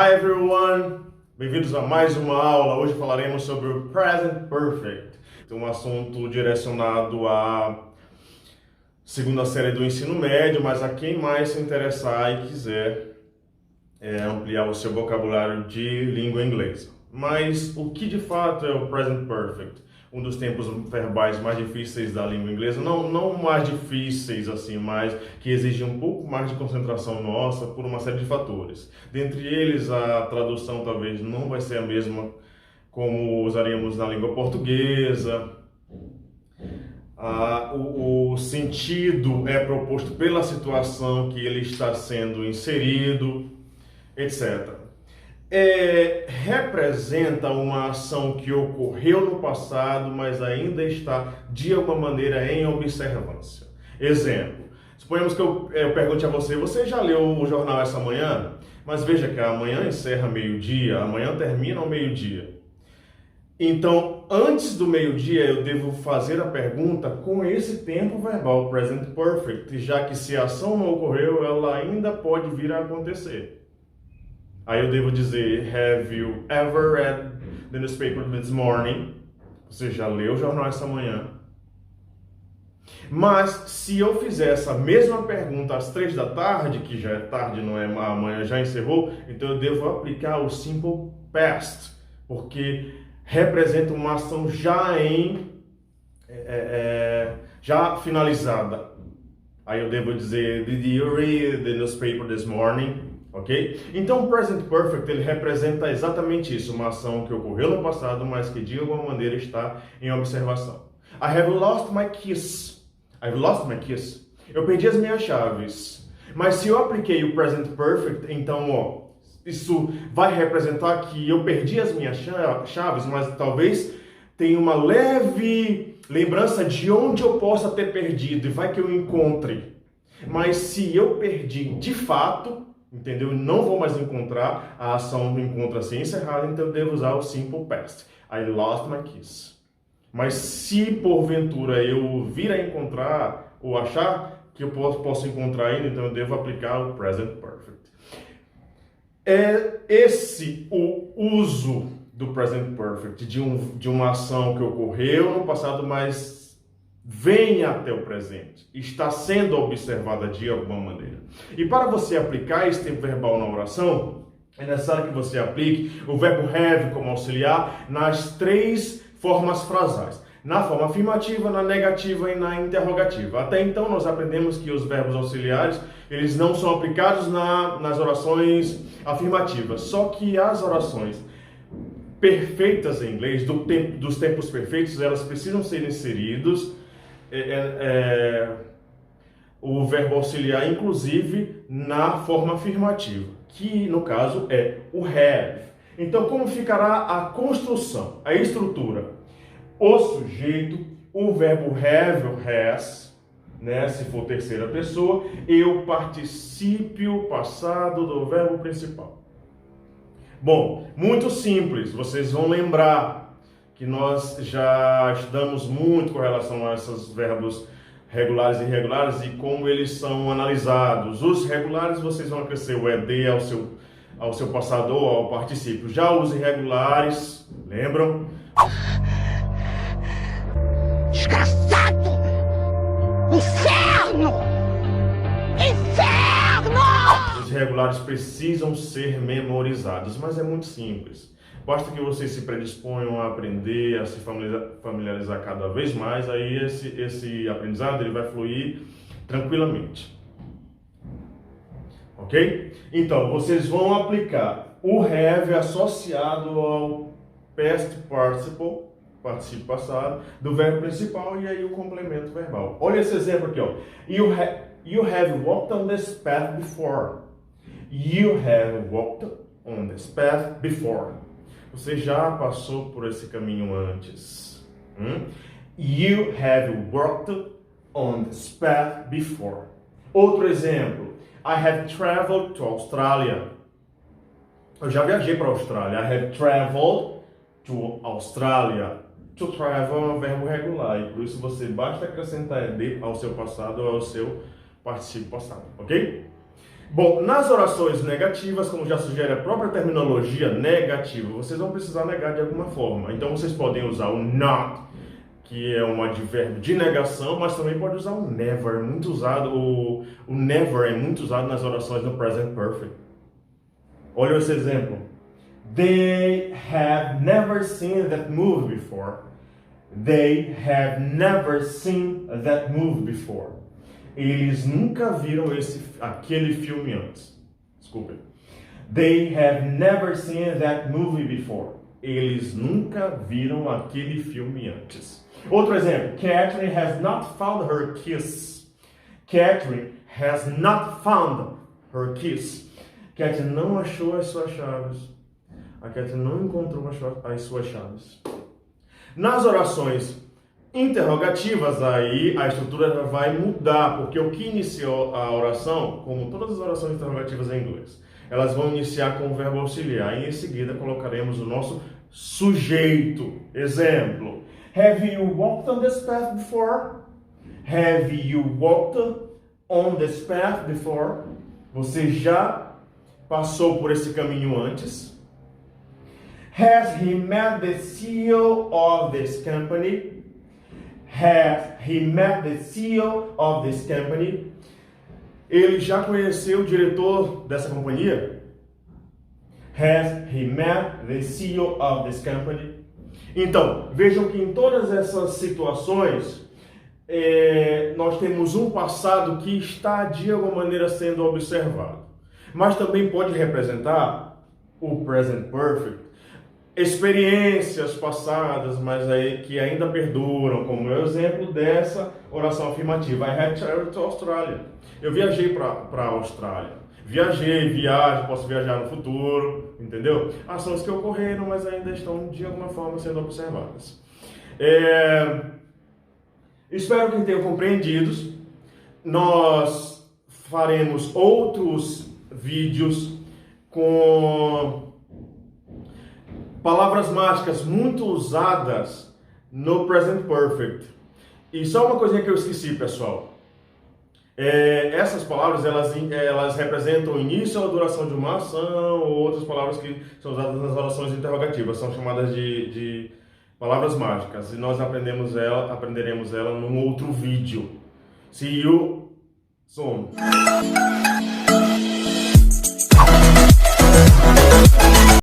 Hi everyone! Bem-vindos a mais uma aula. Hoje falaremos sobre o Present Perfect, um assunto direcionado à segunda série do ensino médio, mas a quem mais se interessar e quiser ampliar o seu vocabulário de língua inglesa. Mas o que de fato é o Present Perfect? Um dos tempos verbais mais difíceis da língua inglesa, não mais difíceis assim, mas que exigem um pouco mais de concentração nossa por uma série de fatores. Dentre eles, a tradução talvez não vai ser a mesma como usaríamos na língua portuguesa. O sentido é proposto pela situação que ele está sendo inserido, etc. Representa uma ação que ocorreu no passado, mas ainda está de alguma maneira em observância. Exemplo, suponhamos que eu pergunte a você: você já leu o jornal essa manhã? Mas veja que amanhã encerra meio-dia, amanhã termina ao meio-dia. Então, antes do meio-dia, eu devo fazer a pergunta com esse tempo verbal, present perfect, já que se a ação não ocorreu, ela ainda pode vir a acontecer. Aí eu devo dizer: Have you ever read the newspaper this morning? Você já leu o jornal essa manhã? Mas se eu fizer essa mesma pergunta às 3 da tarde, que já é tarde, não é amanhã, já encerrou, então eu devo aplicar o simple past, porque representa uma ação já finalizada. Aí eu devo dizer: Did you read the newspaper this morning? Ok? Então, o Present Perfect, ele representa exatamente isso, uma ação que ocorreu no passado, mas que de alguma maneira está em observação. I have lost my keys. I've lost my keys. Eu perdi as minhas chaves. Mas se eu apliquei o Present Perfect, então, isso vai representar que eu perdi as minhas chaves, mas talvez tenha uma leve lembrança de onde eu possa ter perdido, e vai que eu encontre. Mas se eu perdi de fato, entendeu? Não vou mais encontrar, a ação do encontro assim encerrada, então eu devo usar o simple past. I lost my keys. Mas se porventura eu vir a encontrar ou achar que eu posso encontrar ainda, então eu devo aplicar o present perfect. É esse o uso do present perfect, de uma ação que ocorreu no passado, mas vem até o presente, está sendo observada de alguma maneira. E para você aplicar esse tempo verbal na oração, é necessário que você aplique o verbo have como auxiliar nas 3 formas frasais: na forma afirmativa, na negativa e na interrogativa. Até então nós aprendemos que os verbos auxiliares, eles não são aplicados nas orações afirmativas, só que as orações perfeitas em inglês, dos tempos perfeitos, elas precisam ser inseridos o verbo auxiliar, inclusive, na forma afirmativa, que no caso é o have. Então, como ficará a construção, a estrutura? O sujeito, o verbo have ou has, né, se for terceira pessoa, e o particípio passado do verbo principal. Bom, muito simples, vocês vão lembrar que nós já estudamos muito com relação a esses verbos regulares e irregulares e como eles são analisados. Os regulares vocês vão acrescer o ed ao seu passador, ao particípio. Já os irregulares, lembram? Desgraçado! Inferno! Inferno! Os irregulares precisam ser memorizados, mas é muito simples. Basta que vocês se predisponham a aprender, a se familiarizar cada vez mais, aí esse aprendizado ele vai fluir tranquilamente. Ok? Então, vocês vão aplicar o have associado ao past participle, particípio passado, do verbo principal e aí o complemento verbal. Olha esse exemplo aqui, ó. You have walked on this path before. You have walked on this path before. Você já passou por esse caminho antes. You have walked on this path before. Outro exemplo. I have traveled to Australia. Eu já viajei para a Austrália. I have traveled to Australia. To travel é um verbo regular. E por isso você basta acrescentar ed ao seu passado ou ao seu particípio passado. Ok? Bom, nas orações negativas, como já sugere a própria terminologia negativa, vocês vão precisar negar de alguma forma. Então vocês podem usar o not, que é um advérbio de negação, mas também pode usar o never, é muito usado, o never é muito usado nas orações no present perfect. Olha esse exemplo. They have never seen that movie before. They have never seen that movie before. Eles nunca viram aquele filme antes. Desculpe. They have never seen that movie before. Eles nunca viram aquele filme antes. Outro exemplo. Catherine has not found her keys. Catherine has not found her keys. Catherine não achou as suas chaves. A Catherine não encontrou as suas chaves. Nas orações interrogativas, aí a estrutura vai mudar, porque o que iniciou a oração, como todas as orações interrogativas em inglês, elas vão iniciar com o verbo auxiliar e em seguida colocaremos o nosso sujeito. Exemplo: Have you walked on this path before? Have you walked on this path before? Você já passou por esse caminho antes? Has he met the CEO of this company? Has he met the CEO of this company? Ele já conheceu o diretor dessa companhia? Has he met the CEO of this company? Então, vejam que em todas essas situações, nós temos um passado que está de alguma maneira sendo observado. Mas também pode representar o present perfect, experiências passadas, mas aí que ainda perduram, como é o exemplo dessa oração afirmativa. I have traveled to Australia. Eu viajei para a Austrália. Viajo, posso viajar no futuro, entendeu? Ações que ocorreram, mas ainda estão de alguma forma sendo observadas. Espero que tenham compreendido. Nós faremos outros vídeos com palavras mágicas muito usadas no present perfect. E só uma coisinha que eu esqueci, pessoal. Essas palavras, elas representam o início ou a duração de uma ação, ou outras palavras que são usadas nas orações interrogativas. São chamadas de palavras mágicas. E nós aprenderemos ela num outro vídeo. See you soon.